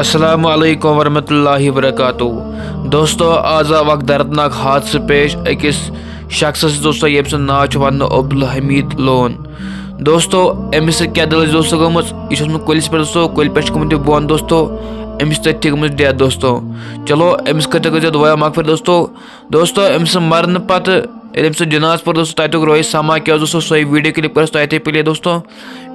अस्सलामु अलैकुम वरहमतुल्लाहि वबरकातुहू। दोस्तों आज वक्त दर्दनाक हादसे पेश अकिस शख्स दोस्तों ये नाव वन अब्दुल हमीद लोन। दोस्तों अमिस क्या दल दोस्तों गम यह कुलिस पे दोस्तों कुल पे गुमत बोन दोस्तों अमिस तथी गम डेथ दोस्तों। चलो अमिस कर दुआ मगफिर दोस्तों अमिस मरन पे जनाज पर दोस्तों तक रोहित समा क्या दोस्तों सो वीडियो क्लिप कर तथे प्ले दोस्तों।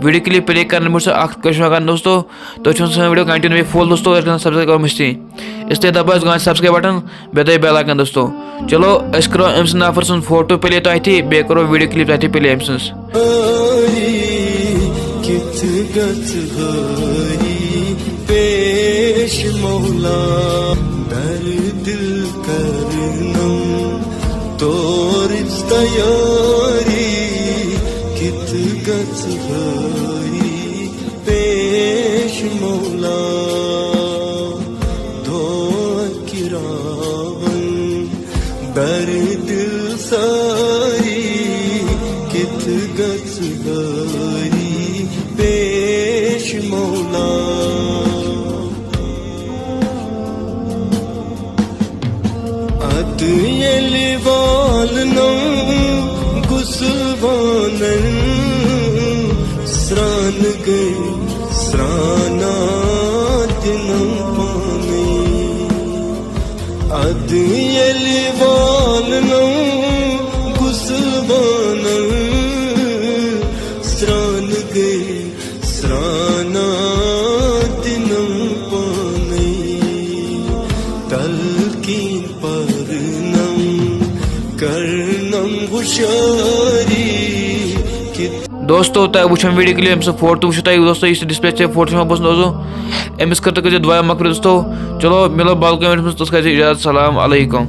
वीडियो क्लिप प्ले करने मुझे दोस्तों तो वीडियो कंटिन्यू फुल दोस्तों सब्सक्राइब कर मुझे इसलिए दबा सब्सक्राइब बटन बे बेल आइकन दोस्तों। चलो अस करो अम्स नफर सुन फोटो प्ले तथे बे करो वीडियो क्लिप तथे प्ले अम्स तयारी कित गच भरी पेश मौला दो किरावन बर दिल सारी कित गच भरी पेश मौला अद वालनों गुसवानन स्रान गए स्राना दिनम पाने अद वालनों गुसवानन स्रान गए स्राना दिनम पाने तलकीन पर दोस्तों तक वो वीडियो के लिए अम्स फोटो वो दोस्तों इस डिस्प्ले से फोटो बस दोस्तों अमिस कर दुआ मगफिर दोस्तों। चलो मिलो बाल इजाज़त। सलाम अलैकुम।